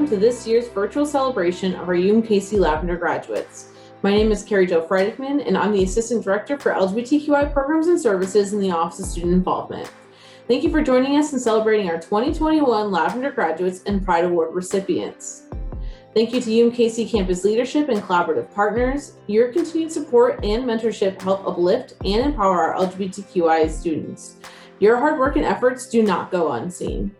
welcome to this year's virtual celebration of our UMKC Lavender Graduates. My name is Carrie Jo Freidachman, and I'm the Assistant Director for LGBTQI Programs and Services in the Office of Student Involvement. Thank you for joining us in celebrating our 2021 Lavender Graduates and Pride Award recipients. Thank you to UMKC campus leadership and collaborative partners. Your continued support and mentorship help uplift and empower our LGBTQI students. Your hard work and efforts do not go unseen.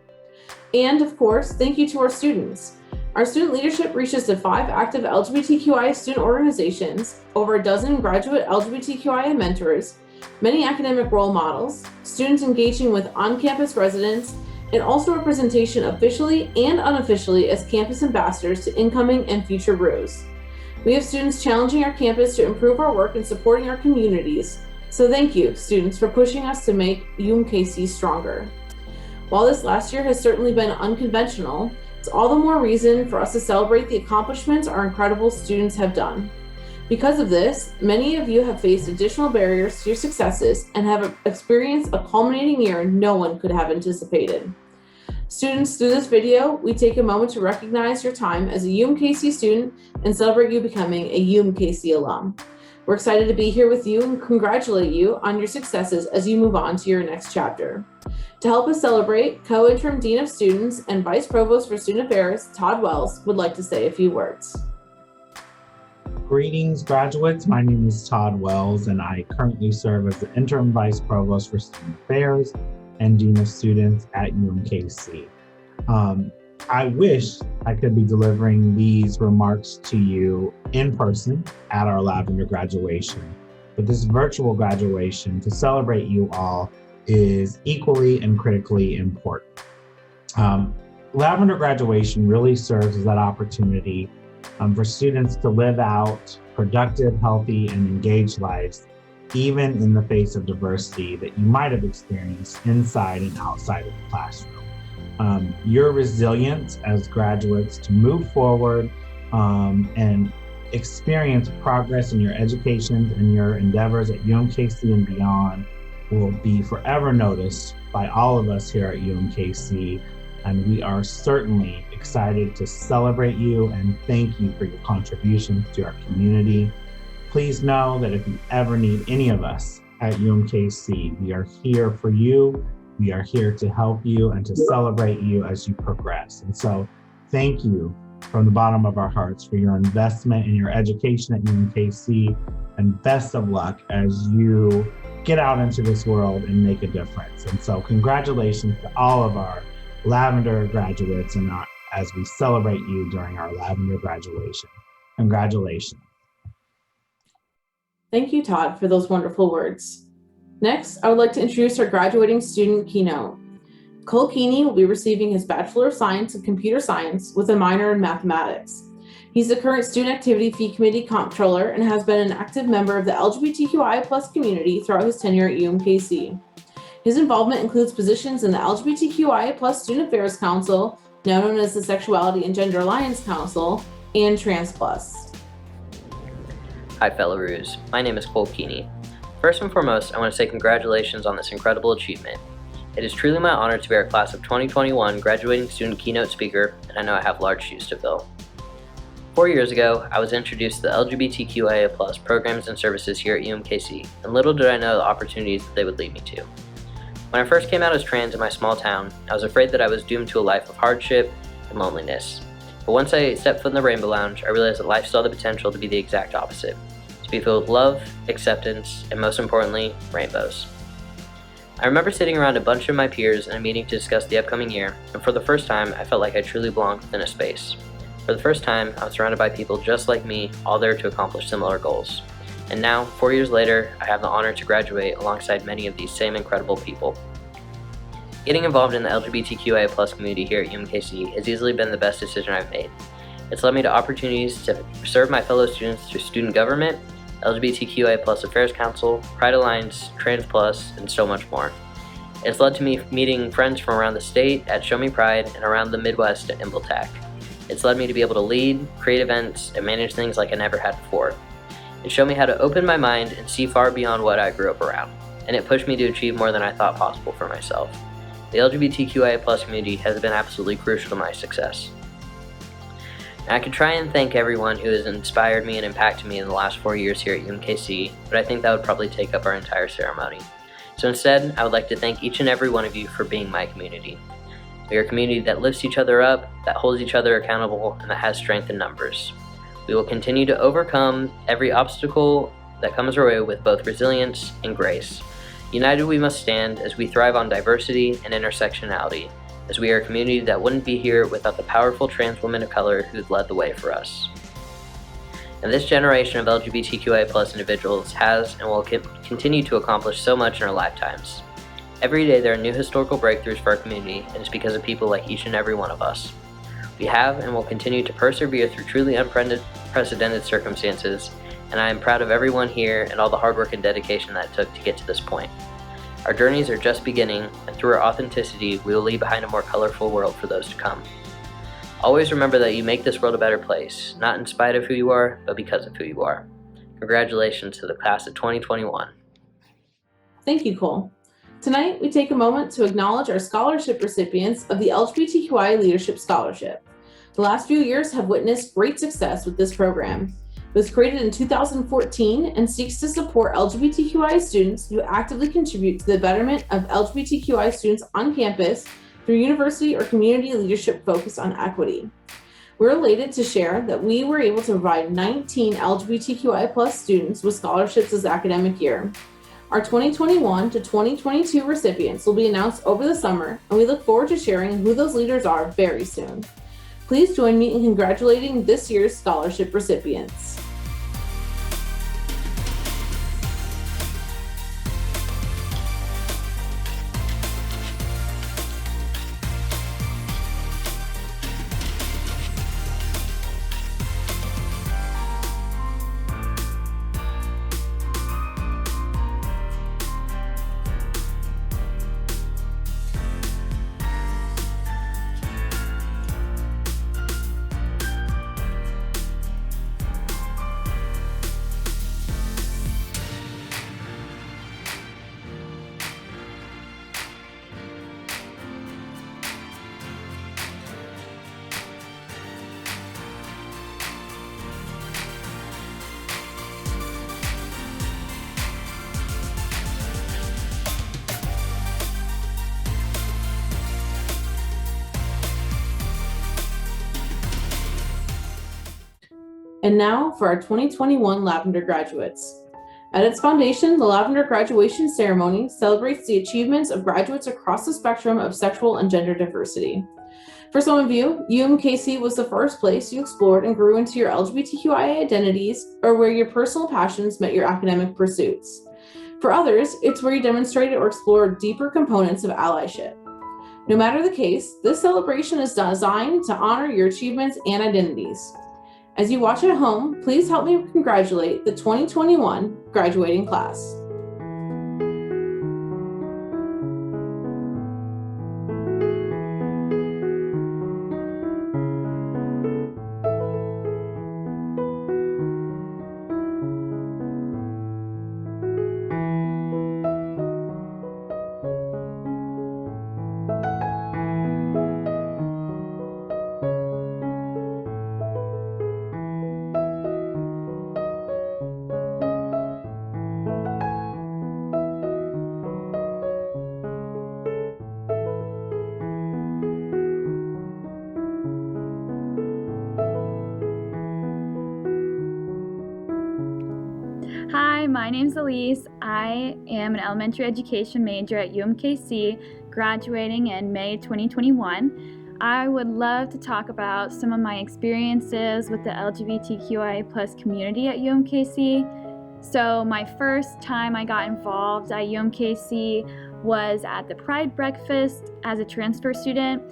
And of course, thank you to our students. Our student leadership reaches to 5 active LGBTQI student organizations, over a dozen graduate LGBTQI mentors, many academic role models, students engaging with on-campus residents, and also representation officially and unofficially as campus ambassadors to incoming and future RUs. We have students challenging our campus to improve our work and supporting our communities. So thank you, students, for pushing us to make UMKC stronger. While this last year has certainly been unconventional, it's all the more reason for us to celebrate the accomplishments our incredible students have done. Because of this, many of you have faced additional barriers to your successes and have experienced a culminating year no one could have anticipated. Students, through this video, we take a moment to recognize your time as a UMKC student and celebrate you becoming a UMKC alum. We're excited to be here with you and congratulate you on your successes as you move on to your next chapter. To help us celebrate, Co-Interim Dean of Students and Vice Provost for Student Affairs, Todd Wells, would like to say a few words. Greetings, graduates. My name is Todd Wells, and I currently serve as the Interim Vice Provost for Student Affairs and Dean of Students at UMKC. I wish I could be delivering these remarks to you in person at our Lavender graduation, but this virtual graduation to celebrate you all is equally and critically important. Lavender graduation really serves as that opportunity for students to live out productive, healthy, and engaged lives, even in the face of diversity that you might have experienced inside and outside of the classroom. Your resilience as graduates to move forward and experience progress in your education and your endeavors at UMKC and beyond will be forever noticed by all of us here at UMKC, and we are certainly excited to celebrate you and thank you for your contributions to our community. Please know that if you ever need any of us at UMKC, we are here for you. We are here to help you and to celebrate you as you progress. And so thank you from the bottom of our hearts for your investment in your education at UMKC, and best of luck as you get out into this world and make a difference. And so congratulations to all of our Lavender graduates and as we celebrate you during our Lavender graduation. Congratulations. Thank you, Todd, for those wonderful words. Next, I would like to introduce our graduating student Keynote. Cole Keeney will be receiving his Bachelor of Science in Computer Science with a minor in Mathematics. He's the current Student Activity Fee Committee Comptroller and has been an active member of the LGBTQI+ community throughout his tenure at UMKC. His involvement includes positions in the LGBTQI+ Student Affairs Council, now known as the Sexuality and Gender Alliance Council, and Trans Plus. Hi fellow RUs, my name is Cole Keeney. First and foremost, I want to say congratulations on this incredible achievement. It is truly my honor to be our class of 2021 graduating student keynote speaker, and I know I have large shoes to fill. 4 years ago, I was introduced to the LGBTQIA+ programs and services here at UMKC, and little did I know the opportunities that they would lead me to. When I first came out as trans in my small town, I was afraid that I was doomed to a life of hardship and loneliness. But once I stepped foot in the Rainbow Lounge, I realized that life still had the potential to be the exact opposite. To be filled with love, acceptance, and most importantly, rainbows. I remember sitting around a bunch of my peers in a meeting to discuss the upcoming year, and for the first time, I felt like I truly belonged within a space. For the first time, I was surrounded by people just like me, all there to accomplish similar goals. And now, 4 years later, I have the honor to graduate alongside many of these same incredible people. Getting involved in the LGBTQIA+ community here at UMKC has easily been the best decision I've made. It's led me to opportunities to serve my fellow students through student government, LGBTQIA+ Affairs Council, Pride Alliance, Trans Plus, and so much more. It's led to me meeting friends from around the state at Show Me Pride and around the Midwest at IMBLTAC. It's led me to be able to lead, create events, and manage things like I never had before. It showed me how to open my mind and see far beyond what I grew up around, and it pushed me to achieve more than I thought possible for myself. The LGBTQIA+ community has been absolutely crucial to my success. And I could try and thank everyone who has inspired me and impacted me in the last 4 years here at UMKC, but I think that would probably take up our entire ceremony. So instead, I would like to thank each and every one of you for being my community. We are a community that lifts each other up, that holds each other accountable, and that has strength in numbers. We will continue to overcome every obstacle that comes our way with both resilience and grace. United we must stand as we thrive on diversity and intersectionality, as we are a community that wouldn't be here without the powerful trans women of color who've led the way for us. And this generation of LGBTQIA+ individuals has and will continue to accomplish so much in our lifetimes. Every day there are new historical breakthroughs for our community, and it's because of people like each and every one of us. We have and will continue to persevere through truly unprecedented circumstances, and I am proud of everyone here and all the hard work and dedication that it took to get to this point. Our journeys are just beginning, and through our authenticity, we will leave behind a more colorful world for those to come. Always remember that you make this world a better place, not in spite of who you are, but because of who you are. Congratulations to the class of 2021. Thank you, Cole. Tonight, we take a moment to acknowledge our scholarship recipients of the LGBTQI Leadership Scholarship. The last few years have witnessed great success with this program. It was created in 2014 and seeks to support LGBTQI students who actively contribute to the betterment of LGBTQI students on campus through university or community leadership focused on equity. We're elated to share that we were able to provide 19 LGBTQI+ students with scholarships this academic year. Our 2021 to 2022 recipients will be announced over the summer, and we look forward to sharing who those leaders are very soon. Please join me in congratulating this year's scholarship recipients. And now for our 2021 Lavender Graduates. At its foundation, the Lavender Graduation Ceremony celebrates the achievements of graduates across the spectrum of sexual and gender diversity. For some of you, UMKC was the first place you explored and grew into your LGBTQIA identities, or where your personal passions met your academic pursuits. For others, it's where you demonstrated or explored deeper components of allyship. No matter the case, this celebration is designed to honor your achievements and identities. As you watch at home, please help me congratulate the 2021 graduating class. Hi, my name's Elise. I am an elementary education major at UMKC, graduating in May 2021. I would love to talk about some of my experiences with the LGBTQIA+ community at UMKC. So my first time I got involved at UMKC was at the Pride Breakfast as a transfer student.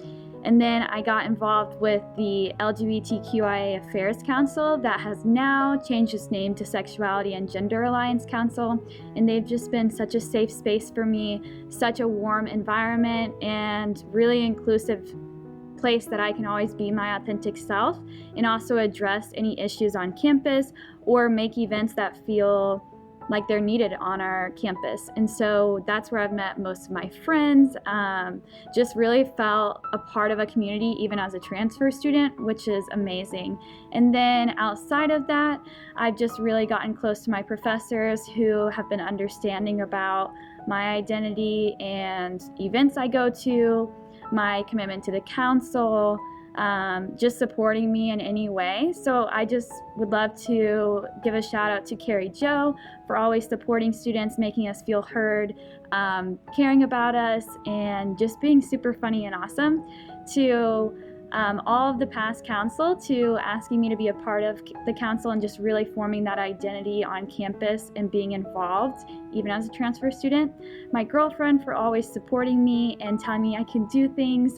And then I got involved with the LGBTQIA Affairs Council that has now changed its name to Sexuality and Gender Alliance Council. And they've just been such a safe space for me, such a warm environment, and really inclusive place that I can always be my authentic self and also address any issues on campus or make events that feel like they're needed on our campus. And so that's where I've met most of my friends. Just really felt a part of a community even as a transfer student, which is amazing. And then outside of that, I've just really gotten close to my professors who have been understanding about my identity and events I go to, my commitment to the council, just supporting me in any way. So I just would love to give a shout out to Carrie Jo for always supporting students, making us feel heard, caring about us, and just being super funny and awesome. To all of the past council, to asking me to be a part of the council and just really forming that identity on campus and being involved even as a transfer student. My girlfriend for always supporting me and telling me I can do things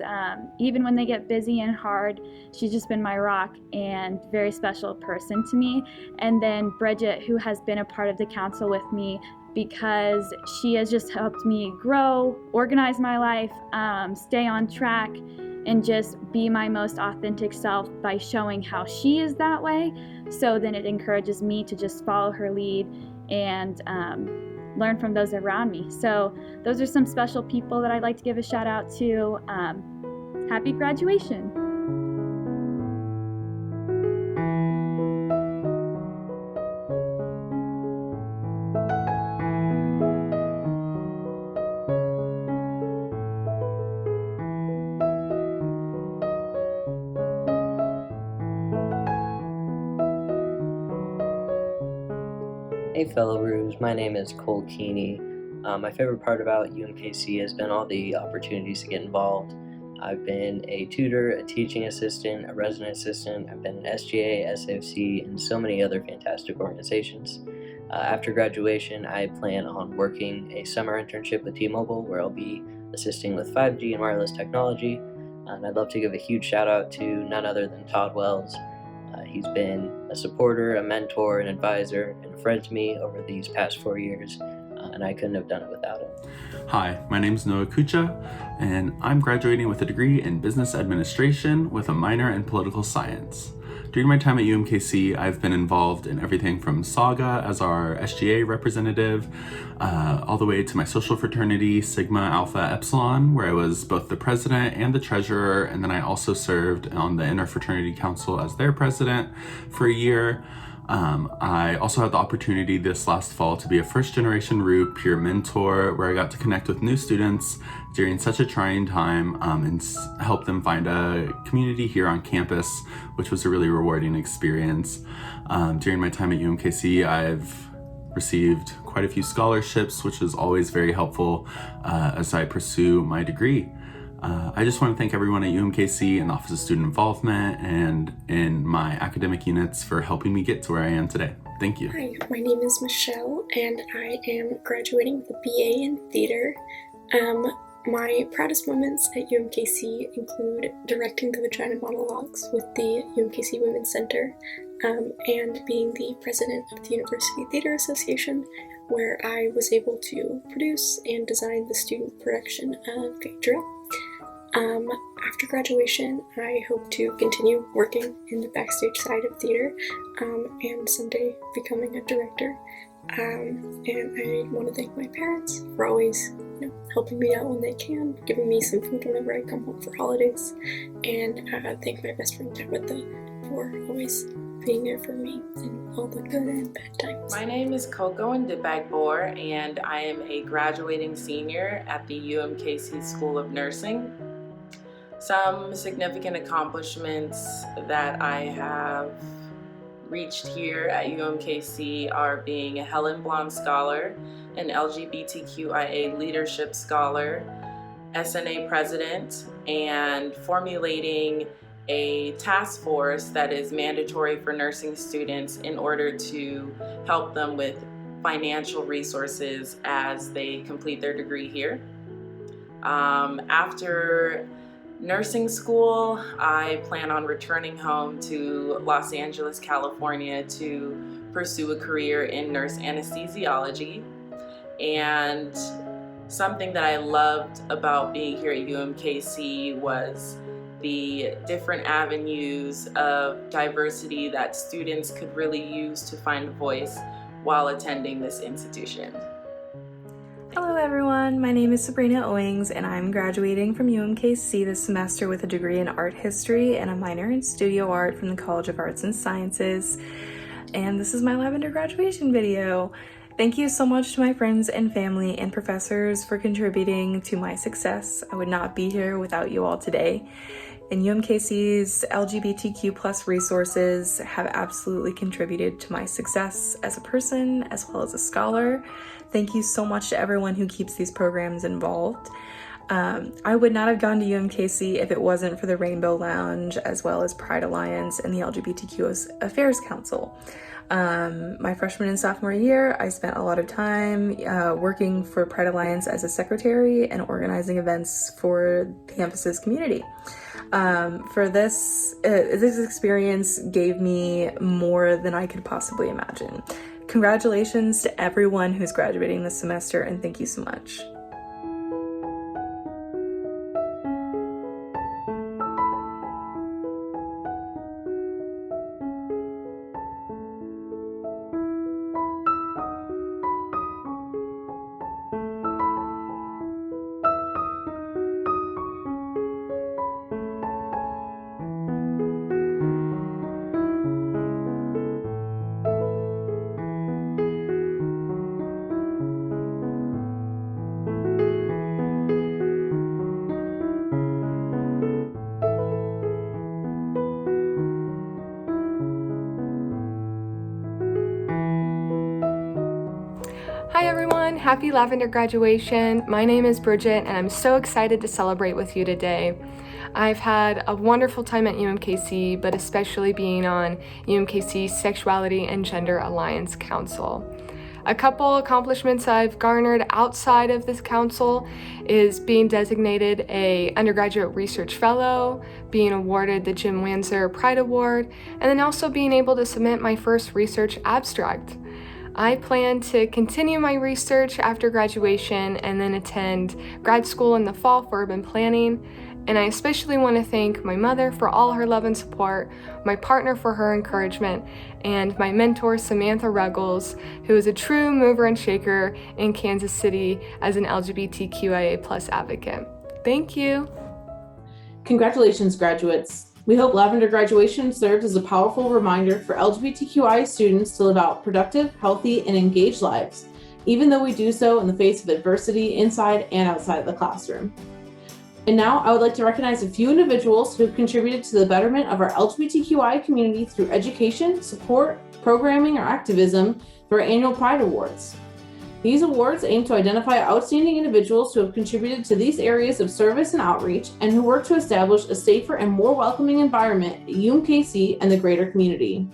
even when they get busy and hard. She's just been my rock and very special person to me. And then Bridget, who has been a part of the council with me, because she has just helped me grow, organize my life, stay on track, and just be my most authentic self by showing how she is that way. So then it encourages me to just follow her lead and learn from those around me. So those are some special people that I'd like to give a shout out to. Happy graduation. Hey fellow Ruse, my name is Cole Keeney. My favorite part about UMKC has been all the opportunities to get involved. I've been a tutor, a teaching assistant, a resident assistant, I've been an SGA, SFC, and so many other fantastic organizations. After graduation, I plan on working a summer internship with T-Mobile where I'll be assisting with 5G and wireless technology. And I'd love to give a huge shout out to none other than Todd Wells. He's been a supporter, a mentor, an advisor, and a friend to me over these past 4 years, and I couldn't have done it without him. Hi, my name is Noah Kucha, and I'm graduating with a degree in business administration with a minor in political science. During my time at UMKC, I've been involved in everything from Saga as our SGA representative, all the way to my social fraternity, Sigma Alpha Epsilon, where I was both the president and the treasurer, and then I also served on the Interfraternity Council as their president for a year. I also had the opportunity this last fall to be a first-generation ROOT peer mentor, where I got to connect with new students during such a trying time and help them find a community here on campus, which was a really rewarding experience. During my time at UMKC, I've received quite a few scholarships, which is always very helpful as I pursue my degree. I just want to thank everyone at UMKC and the Office of Student Involvement and in my academic units for helping me get to where I am today. Thank you. Hi, my name is Michelle, and I am graduating with a BA in theater. My proudest moments at UMKC include directing the Vagina Monologues with the UMKC Women's Center, and being the president of the University Theater Association, where I was able to produce and design the student production of Phaedra. After graduation, I hope to continue working in the backstage side of theater, and someday becoming a director. And I want to thank my parents for always, helping me out when they can, giving me some food whenever I come home for holidays, and thank my best friend Tabitha for always being there for me in all the good and bad times. My name is Coco Ndibagbor, and I am a graduating senior at the UMKC School of Nursing. Some significant accomplishments that I have reached here at UMKC are being a Helen Blonde Scholar, an LGBTQIA Leadership Scholar, SNA President, and formulating a task force that is mandatory for nursing students in order to help them with financial resources as they complete their degree here. After nursing school, I plan on returning home to Los Angeles, California to pursue a career in nurse anesthesiology. And something that I loved about being here at UMKC was the different avenues of diversity that students could really use to find a voice, while attending this institution. Hello everyone, my name is Sabrina Owings and I'm graduating from UMKC this semester with a degree in art history and a minor in studio art from the College of Arts and Sciences. And this is my Lavender graduation video. Thank you so much to my friends and family and professors for contributing to my success. I would not be here without you all today. And UMKC's LGBTQ+ resources have absolutely contributed to my success as a person as well as a scholar. Thank you so much to everyone who keeps these programs involved. I would not have gone to UMKC if it wasn't for the Rainbow Lounge as well as Pride Alliance and the LGBTQ Affairs Council. My freshman and sophomore year, I spent a lot of time working for Pride Alliance as a secretary and organizing events for the campus's community. This experience gave me more than I could possibly imagine. Congratulations to everyone who's graduating this semester, and thank you so much. Hi everyone, happy Lavender graduation. My name is Bridget and I'm so excited to celebrate with you today. I've had a wonderful time at UMKC, but especially being on UMKC's Sexuality and Gender Alliance Council. A couple accomplishments I've garnered outside of this council is being designated a undergraduate research fellow, being awarded the Jim Wanzer Pride Award, and then also being able to submit my first research abstract. I plan to continue my research after graduation and then attend grad school in the fall for urban planning. And I especially want to thank my mother for all her love and support, my partner for her encouragement, and my mentor Samantha Ruggles, who is a true mover and shaker in Kansas City as an LGBTQIA+ advocate. Thank you. Congratulations, graduates. We hope Lavender graduation serves as a powerful reminder for LGBTQI students to live out productive, healthy, and engaged lives, even though we do so in the face of adversity inside and outside the classroom. And now I would like to recognize a few individuals who have contributed to the betterment of our LGBTQI community through education, support, programming, or activism through our annual Pride Awards. These awards aim to identify outstanding individuals who have contributed to these areas of service and outreach and who work to establish a safer and more welcoming environment at UMKC and the greater community.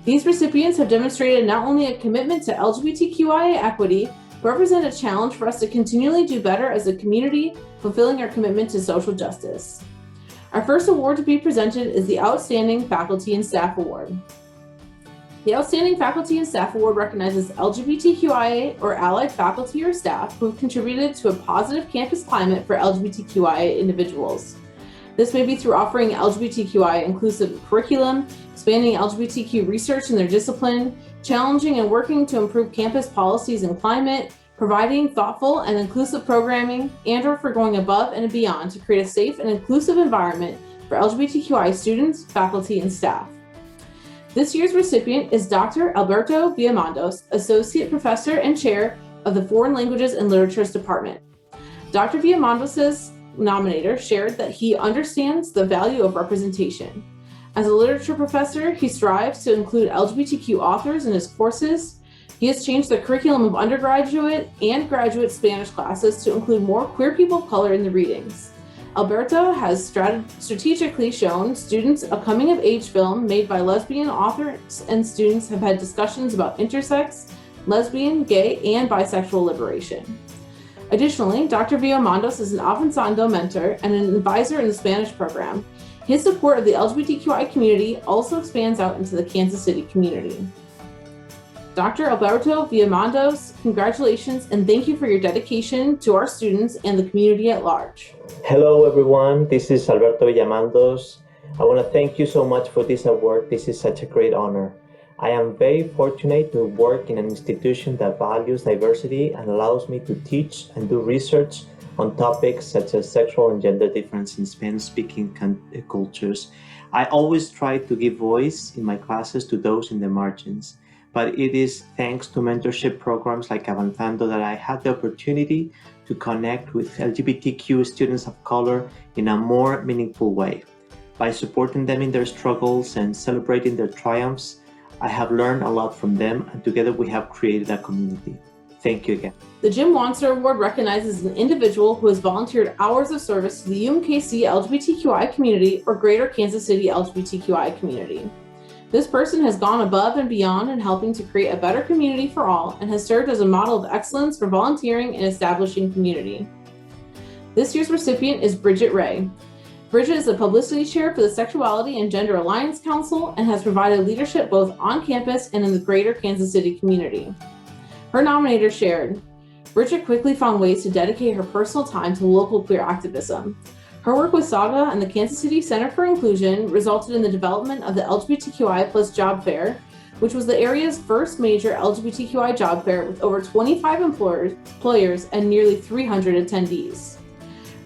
These recipients have demonstrated not only a commitment to LGBTQIA equity, but represent a challenge for us to continually do better as a community, fulfilling our commitment to social justice. Our first award to be presented is the Outstanding Faculty and Staff Award. The Outstanding Faculty and Staff Award recognizes LGBTQIA or allied faculty or staff who have contributed to a positive campus climate for LGBTQIA individuals. This may be through offering LGBTQIA inclusive curriculum, expanding LGBTQ research in their discipline, challenging and working to improve campus policies and climate, providing thoughtful and inclusive programming, and/or for going above and beyond to create a safe and inclusive environment for LGBTQI students, faculty, and staff. This year's recipient is Dr. Alberto Villamondos, Associate Professor and Chair of the Foreign Languages and Literatures Department. Dr. Villamondos's nominator shared that he understands the value of representation. As a literature professor, he strives to include LGBTQ authors in his courses. He has changed the curriculum of undergraduate and graduate Spanish classes to include more queer people of color in the readings. Alberto has strategically shown students a coming-of-age film made by lesbian authors, and students have had discussions about intersex, lesbian, gay, and bisexual liberation. Additionally, Dr. Villamondos is an avanzando mentor and an advisor in the Spanish program. His support of the LGBTQI community also expands out into the Kansas City community. Dr. Alberto Villamondos, congratulations and thank you for your dedication to our students and the community at large. Hello everyone, this is Alberto Villamondos. I want to thank you so much for this award. This is such a great honor. I am very fortunate to work in an institution that values diversity and allows me to teach and do research on topics such as sexual and gender difference in Spanish-speaking cultures. I always try to give voice in my classes to those in the margins, but it is thanks to mentorship programs like Avanzando that I had the opportunity to connect with LGBTQ students of color in a more meaningful way. By supporting them in their struggles and celebrating their triumphs, I have learned a lot from them, and together we have created a community. Thank you again. The Jim Wanser Award recognizes an individual who has volunteered hours of service to the UMKC LGBTQI community or Greater Kansas City LGBTQI community. This person has gone above and beyond in helping to create a better community for all and has served as a model of excellence for volunteering and establishing community. This year's recipient is Bridget Ray. Bridget is the publicity chair for the Sexuality and Gender Alliance Council and has provided leadership both on campus and in the Greater Kansas City community. Her nominator shared, Bridget quickly found ways to dedicate her personal time to local queer activism. Her work with SAGA and the Kansas City Center for Inclusion resulted in the development of the LGBTQI+ Job Fair, which was the area's first major LGBTQI job fair with over 25 employers and nearly 300 attendees.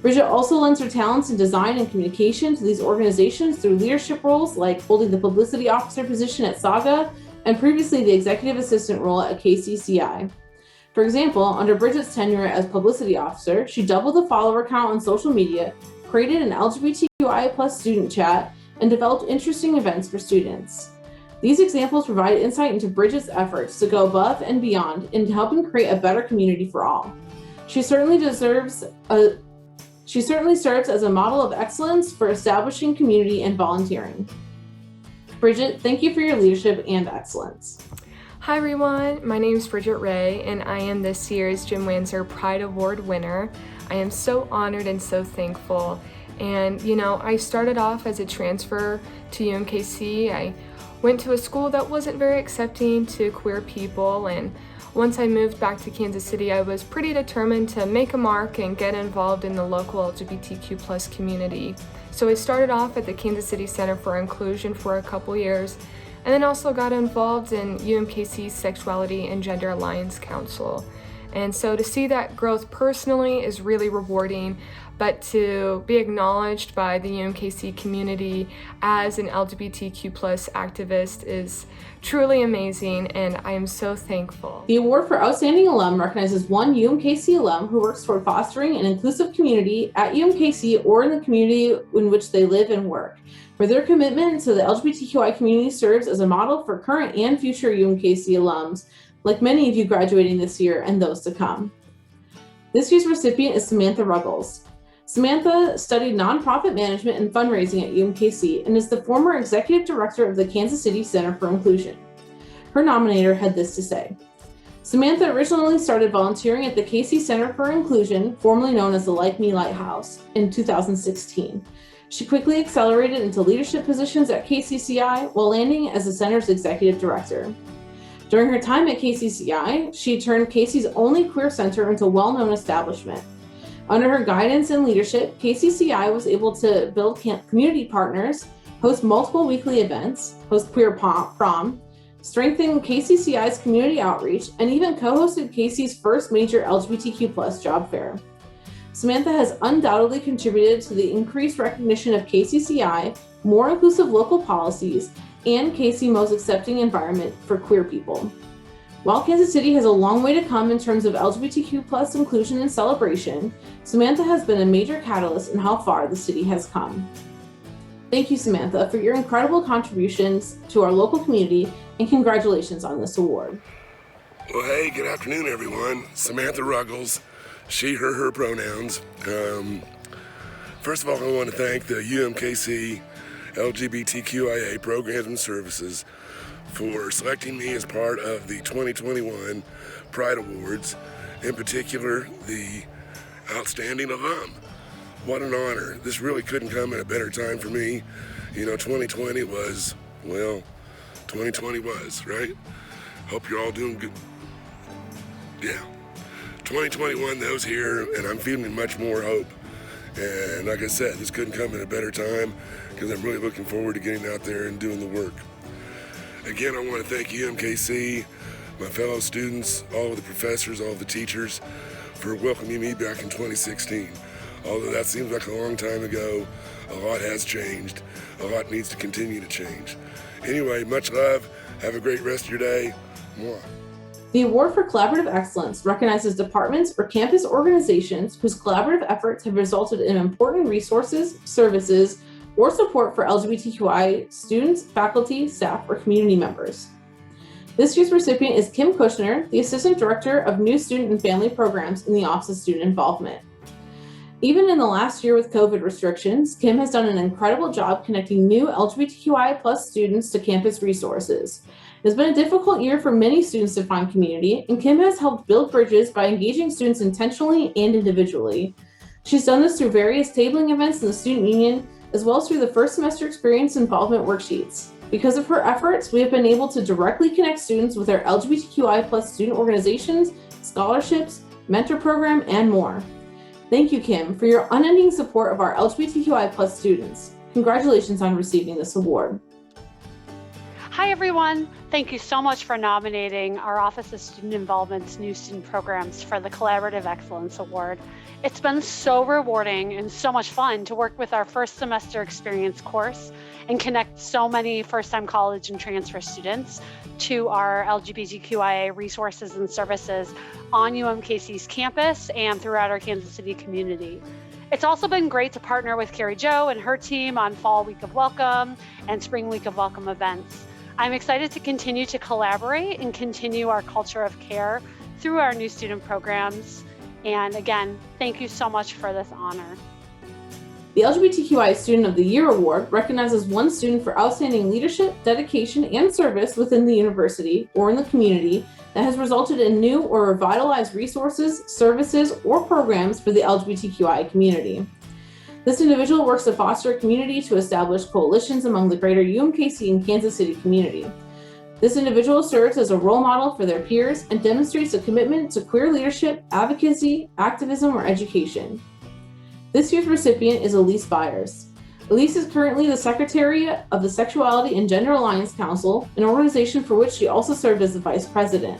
Bridget also lends her talents in design and communication to these organizations through leadership roles like holding the publicity officer position at SAGA and previously the executive assistant role at KCCI. For example, under Bridget's tenure as publicity officer, she doubled the follower count on social media, created an LGBTQI+ student chat, and developed interesting events for students. These examples provide insight into Bridget's efforts to go above and beyond in helping create a better community for all. She certainly serves as a model of excellence for establishing community and volunteering. Bridget, thank you for your leadership and excellence. Hi everyone, my name is Bridget Ray and I am this year's Jim Wanser Pride Award winner. I am so honored and so thankful. And I started off as a transfer to UMKC. I went to a school that wasn't very accepting to queer people, and once I moved back to Kansas City, I was pretty determined to make a mark and get involved in the local LGBTQ+ community. So I started off at the Kansas City Center for Inclusion for a couple years, and then also got involved in UMKC's Sexuality and Gender Alliance Council. And so to see that growth personally is really rewarding, but to be acknowledged by the UMKC community as an LGBTQ+ activist is truly amazing, and I am so thankful. The award for Outstanding Alum recognizes one UMKC alum who works toward fostering an inclusive community at UMKC or in the community in which they live and work, where their commitment to the LGBTQI community serves as a model for current and future UMKC alums, like many of you graduating this year and those to come. This year's recipient is Samantha Ruggles. Samantha studied nonprofit management and fundraising at UMKC and is the former executive director of the Kansas City Center for Inclusion. Her nominator had this to say. Samantha originally started volunteering at the KC Center for Inclusion, formerly known as the Like Me Lighthouse, in 2016. She quickly accelerated into leadership positions at KCCI while landing as the center's executive director. During her time at KCCI, she turned Casey's only queer center into a well-known establishment. Under her guidance and leadership, KCCI was able to build community partners, host multiple weekly events, host queer prom, strengthen KCCI's community outreach, and even co-hosted Casey's first major LGBTQ+ job fair. Samantha has undoubtedly contributed to the increased recognition of KCCI, more inclusive local policies, and KC most accepting environment for queer people. While Kansas City has a long way to come in terms of LGBTQ+ inclusion and celebration, Samantha has been a major catalyst in how far the city has come. Thank you, Samantha, for your incredible contributions to our local community, and congratulations on this award. Well, hey, good afternoon, everyone. Samantha Ruggles, she, her pronouns. First of all, I want to thank the UMKC LGBTQIA Programs and Services for selecting me as part of the 2021 Pride Awards, in particular, the Outstanding Alum. What an honor. This really couldn't come at a better time for me. 2020 was, 2020 was, right? Hope you're all doing good. Yeah. 2021, those here, and I'm feeling much more hope. And like I said, this couldn't come at a better time because I'm really looking forward to getting out there and doing the work. Again, I want to thank UMKC, my fellow students, all of the professors, all of the teachers for welcoming me back in 2016. Although that seems like a long time ago, a lot has changed. A lot needs to continue to change. Anyway, much love. Have a great rest of your day. Mwah. The Award for Collaborative Excellence recognizes departments or campus organizations whose collaborative efforts have resulted in important resources, services, or support for LGBTQI students, faculty, staff, or community members. This year's recipient is Kim Kushner, the Assistant Director of New Student and Family Programs in the Office of Student Involvement. Even in the last year with COVID restrictions, Kim has done an incredible job connecting new LGBTQI+ students to campus resources. It has been a difficult year for many students to find community, and Kim has helped build bridges by engaging students intentionally and individually. She's done this through various tabling events in the Student Union, as well as through the first semester experience involvement worksheets. Because of her efforts, we have been able to directly connect students with our LGBTQI+ student organizations, scholarships, mentor program, and more. Thank you, Kim, for your unending support of our LGBTQI+ students. Congratulations on receiving this award. Hi, everyone. Thank you so much for nominating our Office of Student Involvement's new student programs for the Collaborative Excellence Award. It's been so rewarding and so much fun to work with our first semester experience course and connect so many first-time college and transfer students to our LGBTQIA resources and services on UMKC's campus and throughout our Kansas City community. It's also been great to partner with Carrie Jo and her team on Fall Week of Welcome and Spring Week of Welcome events. I'm excited to continue to collaborate and continue our culture of care through our new student programs. And again, thank you so much for this honor. The LGBTQI Student of the Year Award recognizes one student for outstanding leadership, dedication, and service within the university or in the community that has resulted in new or revitalized resources, services, or programs for the LGBTQI community. This individual works to foster a community to establish coalitions among the greater UMKC and Kansas City community. This individual serves as a role model for their peers and demonstrates a commitment to queer leadership, advocacy, activism, or education. This year's recipient is Elise Byers. Elise is currently the Secretary of the Sexuality and Gender Alliance Council, an organization for which she also served as the Vice President.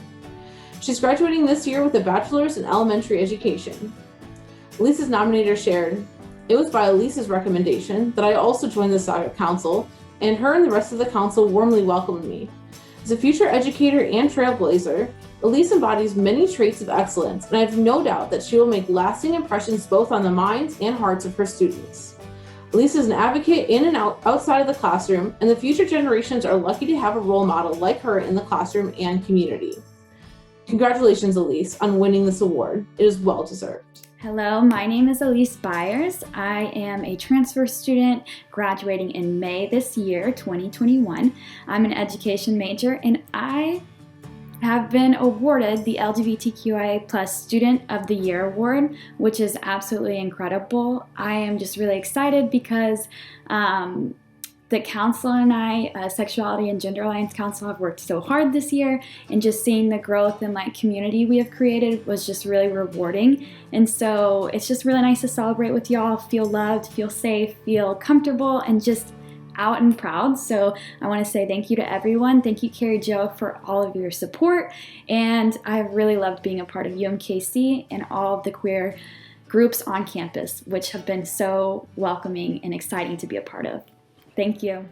She's graduating this year with a bachelor's in elementary education. Elise's nominator shared, "It was by Elise's recommendation that I also joined the Saga Council, and her and the rest of the council warmly welcomed me. As a future educator and trailblazer, Elise embodies many traits of excellence, and I have no doubt that she will make lasting impressions both on the minds and hearts of her students. Elise is an advocate in and outside of the classroom, and the future generations are lucky to have a role model like her in the classroom and community." Congratulations, Elise, on winning this award. It is well deserved. Hello, my name is Elise Byers. I am a transfer student graduating in May this year, 2021. I'm an education major, and I have been awarded the LGBTQIA+ Student of the Year Award, which is absolutely incredible. I am just really excited because the council and I, Sexuality and Gender Alliance Council, have worked so hard this year, and just seeing the growth and community we have created was just really rewarding. And so it's just really nice to celebrate with y'all, feel loved, feel safe, feel comfortable, and just out and proud. So I want to say thank you to everyone. Thank you, Carrie Jo, for all of your support. And I've really loved being a part of UMKC and all of the queer groups on campus, which have been so welcoming and exciting to be a part of. Thank you.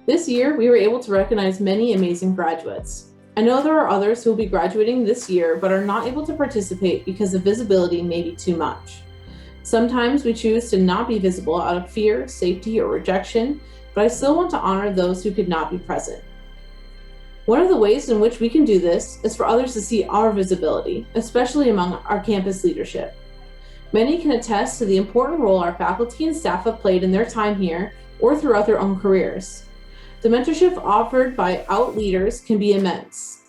This year, we were able to recognize many amazing graduates. I know there are others who will be graduating this year but are not able to participate because the visibility may be too much. Sometimes we choose to not be visible out of fear, safety, or rejection, but I still want to honor those who could not be present. One of the ways in which we can do this is for others to see our visibility, especially among our campus leadership. Many can attest to the important role our faculty and staff have played in their time here or throughout their own careers. The mentorship offered by OUT leaders can be immense.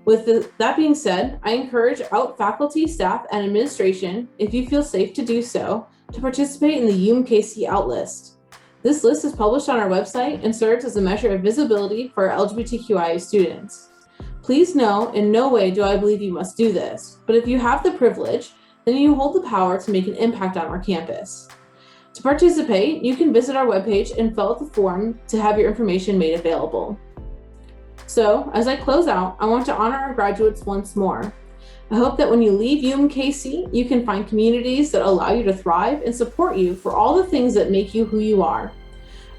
That being said, I encourage OUT faculty, staff, and administration, if you feel safe to do so, to participate in the UMKC OUT list. This list is published on our website and serves as a measure of visibility for our LGBTQIA students. Please know, in no way do I believe you must do this, but if you have the privilege, then you hold the power to make an impact on our campus. To participate, you can visit our webpage and fill out the form to have your information made available. So, as I close out, I want to honor our graduates once more. I hope that when you leave UMKC, you can find communities that allow you to thrive and support you for all the things that make you who you are.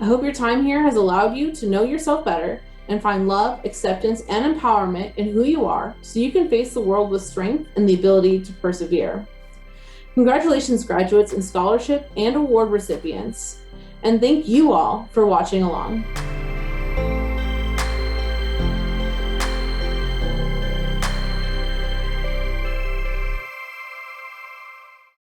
I hope your time here has allowed you to know yourself better and find love, acceptance, and empowerment in who you are so you can face the world with strength and the ability to persevere. Congratulations, graduates and scholarship and award recipients. And thank you all for watching along.